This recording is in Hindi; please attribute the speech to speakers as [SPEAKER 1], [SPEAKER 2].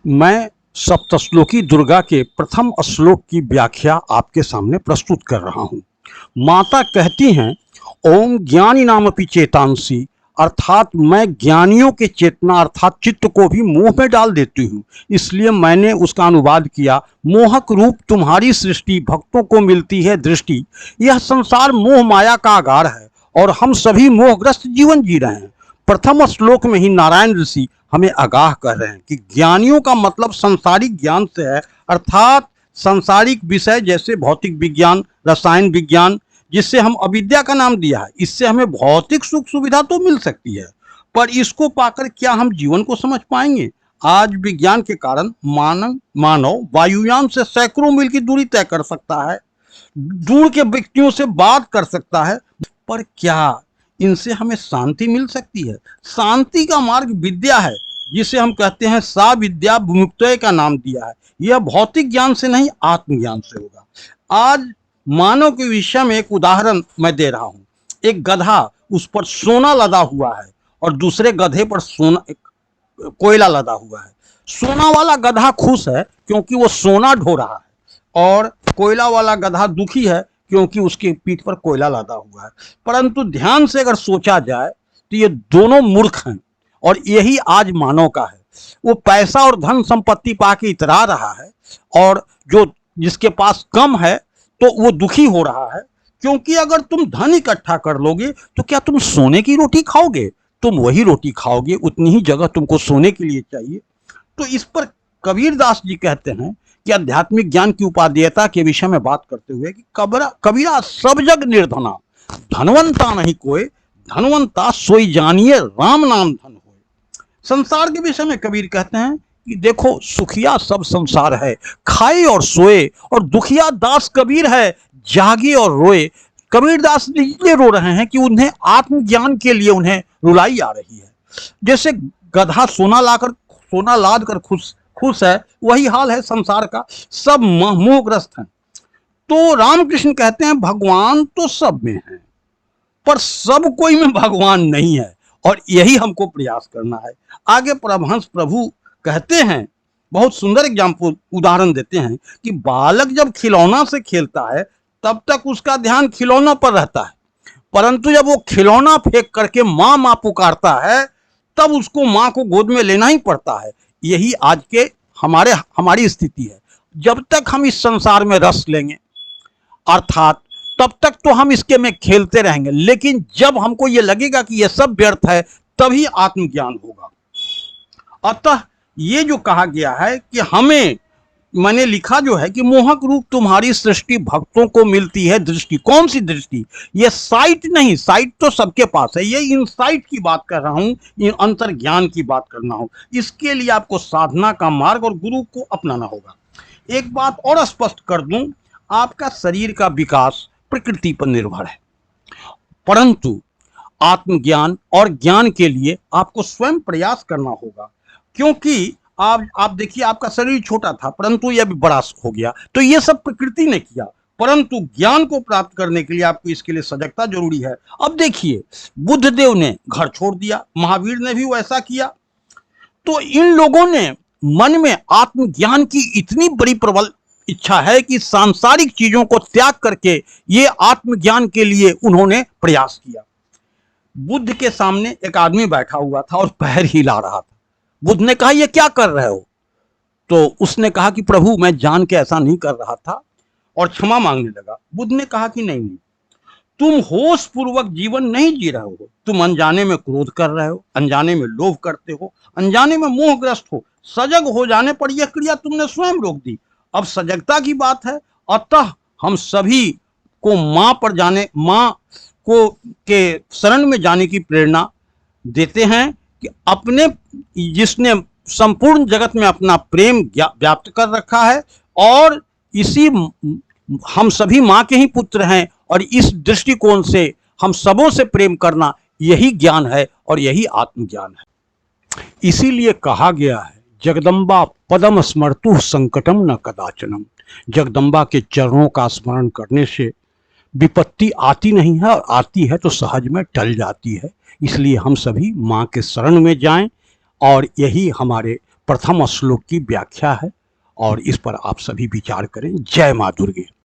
[SPEAKER 1] मैं सप्तश्लोकी दुर्गा के प्रथम श्लोक की व्याख्या आपके सामने प्रस्तुत कर रहा हूँ। माता कहती हैं, ओम ज्ञानी नामपि चेतांसी, अर्थात मैं ज्ञानियों के चेतना अर्थात चित्त को भी मोह में डाल देती हूँ। इसलिए मैंने उसका अनुवाद किया, मोहक रूप तुम्हारी सृष्टि भक्तों को मिलती है दृष्टि। यह संसार मोह माया का आगार है और हम सभी मोहग्रस्त जीवन जी रहे हैं। प्रथम श्लोक में ही नारायण ऋषि हमें आगाह कर रहे हैं कि ज्ञानियों का मतलब संसारिक ज्ञान से है, अर्थात संसारिक विषय जैसे भौतिक विज्ञान, रसायन विज्ञान, जिससे हम अविद्या का नाम दिया है। इससे हमें भौतिक सुख सुविधा तो मिल सकती है, पर इसको पाकर क्या हम जीवन को समझ पाएंगे? आज विज्ञान के कारण मानव वायुयान से सैकड़ों मील की दूरी तय कर सकता है, दूर के व्यक्तियों से बात कर सकता है, पर क्या इनसे हमें शांति मिल सकती है? शांति का मार्ग विद्या है, जिसे हम कहते हैं सा विद्या विमुक्तये का नाम दिया है। यह भौतिक ज्ञान से नहीं, आत्मज्ञान से होगा। आज मानव के विषय में एक उदाहरण मैं दे रहा हूं। एक गधा, उस पर सोना लदा हुआ है और दूसरे गधे पर कोयला लदा हुआ है। सोना वाला गधा खुश है क्योंकि वो सोना ढो रहा है, और कोयला वाला गधा दुखी है क्योंकि उसकी पीठ पर कोयला लदा हुआ है। परंतु ध्यान से अगर सोचा जाए तो ये दोनों मूर्ख हैं, और यही आज मानव का है। वो पैसा और धन संपत्ति पाके इतरा रहा है, और जिसके पास कम है तो वो दुखी हो रहा है, क्योंकि अगर तुम धन इकट्ठा कर लोगे तो क्या तुम सोने की रोटी खाओगे? तुम वही रोटी खाओगे, उतनी ही जगह तुमको सोने के लिए चाहिए। तो इस पर कबीरदास जी कहते हैं कि आध्यात्मिक ज्ञान की उपादेयता के विषय में बात करते हुए कि कबीरा सब जग निर्धना, धनवंता नहीं कोई, धनवंता सोई जानिए राम नाम धन होए। संसार के विषय में कबीर कहते हैं कि देखो, सुखिया सब संसार है, खाए और सोए, और दुखिया दास कबीर है, जागे और रोए। कबीरदास इसलिए रो रहे हैं कि उन्हें आत्मज्ञान के लिए उन्हें रुलाई आ रही है। जैसे गधा सोना लाद कर खुश है, वही हाल है संसार का। सब मोहग्रस्त हैं। तो रामकृष्ण कहते हैं, भगवान तो सब में है, पर सब कोई में भगवान नहीं है, और यही हमको प्रयास करना है। आगे परमहंस प्रभु कहते हैं, बहुत सुंदर एग्जाम्पल उदाहरण देते हैं कि बालक जब खिलौना से खेलता है तब तक उसका ध्यान खिलौना पर रहता है, परंतु जब वो खिलौना फेंक करके माँ माँ पुकारता है तब उसको माँ को गोद में लेना ही पड़ता है। यही आज के हमारी स्थिति है। जब तक हम इस संसार में रस लेंगे, अर्थात तब तक तो हम इसके में खेलते रहेंगे, लेकिन जब हमको ये लगेगा कि यह सब व्यर्थ है, तभी आत्मज्ञान होगा। अतः ये जो कहा गया है कि मैंने लिखा जो है कि मोहक रूप तुम्हारी सृष्टि भक्तों को मिलती है दृष्टि। कौन सी दृष्टि? ये साइट नहीं, साइट तो सबके पास है, ये इनसाइट की बात कर रहा हूँ, इन अंतर ज्ञान की बात करना हो। इसके लिए आपको साधना का मार्ग और गुरु को अपनाना होगा। एक बात और स्पष्ट कर दूं, आपका शरीर का विकास प्रकृति पर निर्भर है, परंतु आत्मज्ञान और ज्ञान के लिए आपको स्वयं प्रयास करना होगा। क्योंकि आप देखिए, आपका शरीर छोटा था परंतु यह भी बड़ा हो गया, तो ये सब प्रकृति ने किया, परंतु ज्ञान को प्राप्त करने के लिए आपको इसके लिए सजगता जरूरी है। अब देखिए, बुद्ध देव ने घर छोड़ दिया, महावीर ने भी वैसा किया। तो इन लोगों ने मन में आत्मज्ञान की इतनी बड़ी प्रबल इच्छा है कि सांसारिक चीजों को त्याग करके ये आत्मज्ञान के लिए उन्होंने प्रयास किया। बुद्ध के सामने एक आदमी बैठा हुआ था और पैर हिला रहा था। बुद्ध ने कहा, ये क्या कर रहे हो? तो उसने कहा कि प्रभु, मैं जान के ऐसा नहीं कर रहा था, और क्षमा मांगने लगा। बुद्ध ने कहा कि नहीं, तुम होश पूर्वक जीवन नहीं जी रहे हो, तुम अनजाने में क्रोध कर रहे हो, अनजाने में लोभ करते हो, अनजाने में मोहग्रस्त हो। सजग हो जाने पर यह क्रिया तुमने स्वयं रोक दी। अब सजगता की बात है। अतः हम सभी को माँ को के शरण में जाने की प्रेरणा देते हैं कि जिसने संपूर्ण जगत में अपना प्रेम व्याप्त कर रखा है, और हम सभी माँ के ही पुत्र हैं, और इस दृष्टिकोण से हम सबों से प्रेम करना, यही ज्ञान है और यही आत्मज्ञान है। इसीलिए कहा गया है, जगदम्बा पदम स्मर्तु संकटम न कदाचनम। जगदम्बा के चरणों का स्मरण करने से विपत्ति आती नहीं है, और आती है तो सहज में टल जाती है। इसलिए हम सभी माँ के शरण में जाएं, और यही हमारे प्रथम श्लोक की व्याख्या है और इस पर आप सभी विचार करें। जय मां दुर्गे।